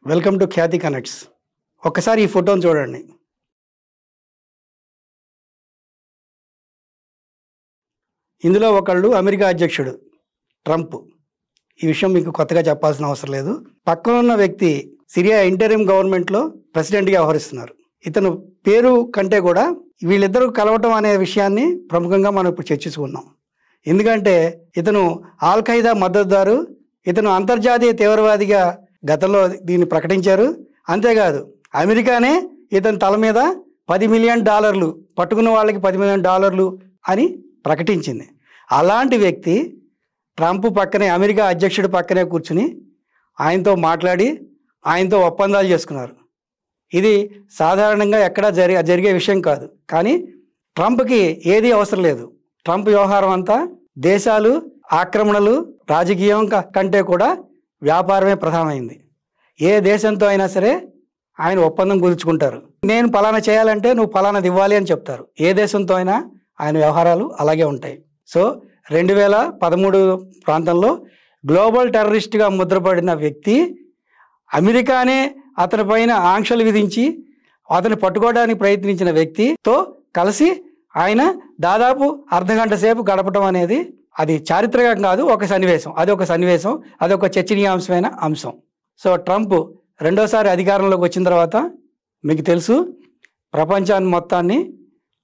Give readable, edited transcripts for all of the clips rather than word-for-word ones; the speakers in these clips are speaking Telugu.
Welcome to Khyati connects. ఒక్కసారి ఈ ఫోటోని చూడండి. ఇందులో ఒకళ్ళు అమెరికా అధ్యక్షుడు ట్రంప్. ఈ విషయం మీకు కొత్తగా చెప్పాల్సిన అవసరం లేదు. పక్కన ఉన్న వ్యక్తి సిరియా ఇంటరిమ్ గవర్నమెంట్లో ప్రెసిడెంట్గా వ్యవహరిస్తున్నారు. ఇతను పేరు కంటే కూడా వీళ్ళిద్దరూ కలవటం అనే విషయాన్ని ప్రముఖంగా మనం ఇప్పుడు చర్చించుకున్నాం. ఎందుకంటే ఇతను ఆల్ ఖైదా మద్దతుదారు, ఇతను అంతర్జాతీయ తీవ్రవాదిగా గతంలో దీన్ని ప్రకటించారు. అంతేకాదు అమెరికానే ఇతని తల మీద $10 మిలియన్ పట్టుకున్న వాళ్ళకి $10 మిలియన్ అని ప్రకటించింది. అలాంటి వ్యక్తి ట్రంప్ పక్కనే, అమెరికా అధ్యక్షుడి పక్కనే కూర్చుని ఆయనతో మాట్లాడి ఆయనతో ఒప్పందాలు చేసుకున్నారు. ఇది సాధారణంగా ఎక్కడా జరిగే విషయం కాదు. కానీ ట్రంప్కి ఏదీ అవసరం లేదు. ట్రంప్ వ్యవహారం అంతా దేశాలు, ఆక్రమణలు, రాజకీయం కంటే కూడా వ్యాపారమే ప్రధానమైంది. ఏ దేశంతో అయినా సరే ఆయన ఒప్పందం కుదుర్చుకుంటారు. నేను పలానా చేయాలంటే నువ్వు పలానాది ఇవ్వాలి అని చెప్తారు. ఏ దేశంతో అయినా ఆయన వ్యవహారాలు అలాగే ఉంటాయి. సో 2013 ప్రాంతంలో గ్లోబల్ టెర్రరిస్ట్గా ముద్రపడిన వ్యక్తి, అమెరికానే అతని పైన ఆంక్షలు విధించి అతన్ని పట్టుకోవడానికి ప్రయత్నించిన వ్యక్తితో కలిసి ఆయన దాదాపు అర్ధగంట సేపు గడపడం అనేది అది చారిత్రకం కాదు, ఒక సన్నివేశం. అదొక చర్చనీయాంశమైన అంశం. సో ట్రంప్ రెండోసారి అధికారంలోకి వచ్చిన తర్వాత మీకు తెలుసు, ప్రపంచాన్ని మొత్తాన్ని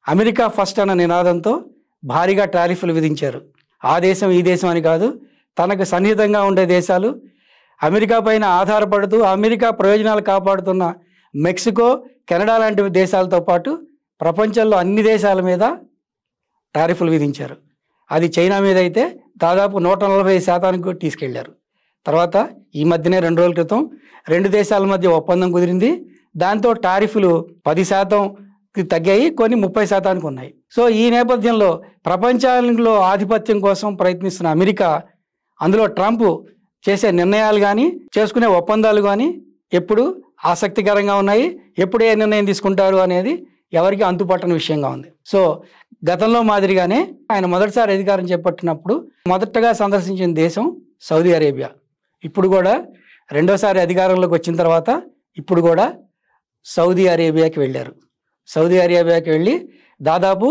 అమెరికా ఫస్ట్ అన్న నినాదంతో భారీగా టారిఫ్లు విధించారు. ఆ దేశం ఈ దేశం అని కాదు, తనకు సన్నిహితంగా ఉండే దేశాలు, అమెరికా పైన ఆధారపడుతూ అమెరికా ప్రయోజనాలు కాపాడుతున్న మెక్సికో, కెనడా లాంటి దేశాలతో పాటు ప్రపంచంలో అన్ని దేశాల మీద టారిఫ్లు విధించారు. అది చైనా మీద అయితే దాదాపు 140% తీసుకెళ్లారు. తర్వాత ఈ మధ్యనే 2 రోజుల క్రితం 2 దేశాల మధ్య ఒప్పందం కుదిరింది. దాంతో టారిఫ్లు 10%కి తగ్గాయి, కొన్ని 30%కి ఉన్నాయి. సో ఈ నేపథ్యంలో ప్రపంచంలో ఆధిపత్యం కోసం ప్రయత్నిస్తున్న అమెరికా, అందులో ట్రంప్ చేసే నిర్ణయాలు కానీ చేసుకునే ఒప్పందాలు కానీ ఎప్పుడు ఆసక్తికరంగా ఉన్నాయి. ఎప్పుడు ఏ నిర్ణయం తీసుకుంటారు అనేది ఎవరికి అంతుపట్టని విషయంగా ఉంది. సో గతంలో మాదిరిగానే ఆయన మొదటిసారి అధికారం చేపట్టినప్పుడు మొదటగా సందర్శించిన దేశం సౌదీ అరేబియా. ఇప్పుడు కూడా రెండోసారి అధికారంలోకి వచ్చిన తర్వాత ఇప్పుడు కూడా సౌదీ అరేబియాకి వెళ్ళారు. సౌదీ అరేబియాకి వెళ్ళి దాదాపు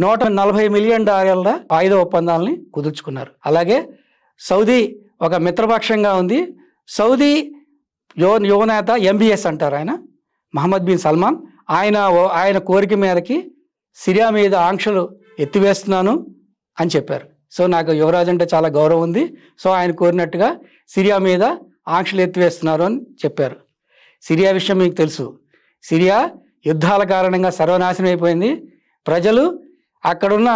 $140 మిలియన్ ఆయుధ ఒప్పందాలని కుదుర్చుకున్నారు. అలాగే సౌదీ ఒక మిత్రపక్షంగా ఉంది. సౌదీ యువనేత MBS అంటారు, ఆయన మహమ్మద్ బిన్ సల్మాన్. ఆయన కోరిక మేరకి సిరియా మీద ఆంక్షలు ఎత్తివేస్తున్నాను అని చెప్పారు. సో నాకు యువరాజు అంటే చాలా గౌరవం ఉంది. సో ఆయన కోరినట్టుగా సిరియా మీద ఆంక్షలు ఎత్తివేస్తున్నారు అని చెప్పారు. సిరియా విషయం మీకు తెలుసు. సిరియా యుద్ధాల కారణంగా సర్వనాశనం అయిపోయింది. ప్రజలు అక్కడున్న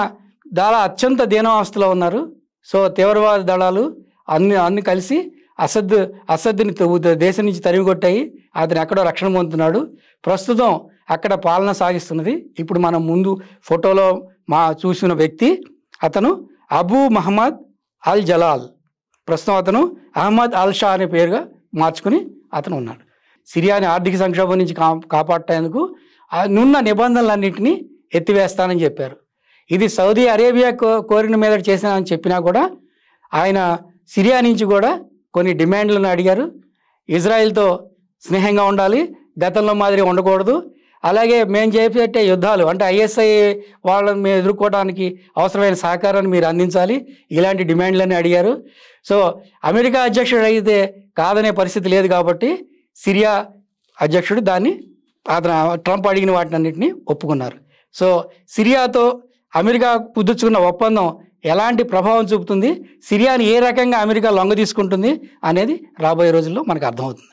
అత్యంత దీనావస్థలో ఉన్నారు. సో తీవ్రవాద దళాలు అన్ని కలిసి అసద్ని దేశం నుంచి తరిమికొట్టాయి. అతను ఎక్కడో రక్షణ పొందుతున్నాడు. ప్రస్తుతం అక్కడ పాలన సాగిస్తున్నది. ఇప్పుడు మనం ముందు ఫోటోలో చూసిన వ్యక్తి అతను అబూ మహమ్మద్ అల్ జలాల్. ప్రస్తుతం అతను అహ్మద్ అల్ షా అనే పేరుగా మార్చుకుని అతను ఉన్నాడు. సిరియాని ఆర్థిక సంక్షోభం నుంచి కాపాడేందుకు నున్న నిబంధనలన్నింటినీ ఎత్తివేస్తానని చెప్పారు. ఇది సౌదీ అరేబియా కోరిన మీద చేసినామని చెప్పినా కూడా ఆయన సిరియా నుంచి కూడా కొన్ని డిమాండ్లను అడిగారు. ఇజ్రాయెల్తో స్నేహంగా ఉండాలి, గతంలో మాదిరి ఉండకూడదు. అలాగే మేము చేపట్టే యుద్ధాలు అంటే ISI వాళ్ళని మేము ఎదుర్కోవడానికి అవసరమైన సహకారాన్ని మీరు అందించాలి, ఇలాంటి డిమాండ్లన్నీ అడిగారు. సో అమెరికా అధ్యక్షుడు అయితే కాదనే పరిస్థితి లేదు కాబట్టి సిరియా అధ్యక్షుడు ట్రంప్ అడిగిన వాటినన్నింటినీ ఒప్పుకున్నారు. సో సిరియాతో అమెరికా కుదుర్చుకున్న ఒప్పందం ఎలాంటి ప్రభావం చూపుతుంది, సిరియాని ఏ రకంగా అమెరికా లొంగ తీసుకుంటుంది అనేది రాబోయే రోజుల్లో మనకు అర్థమవుతుంది.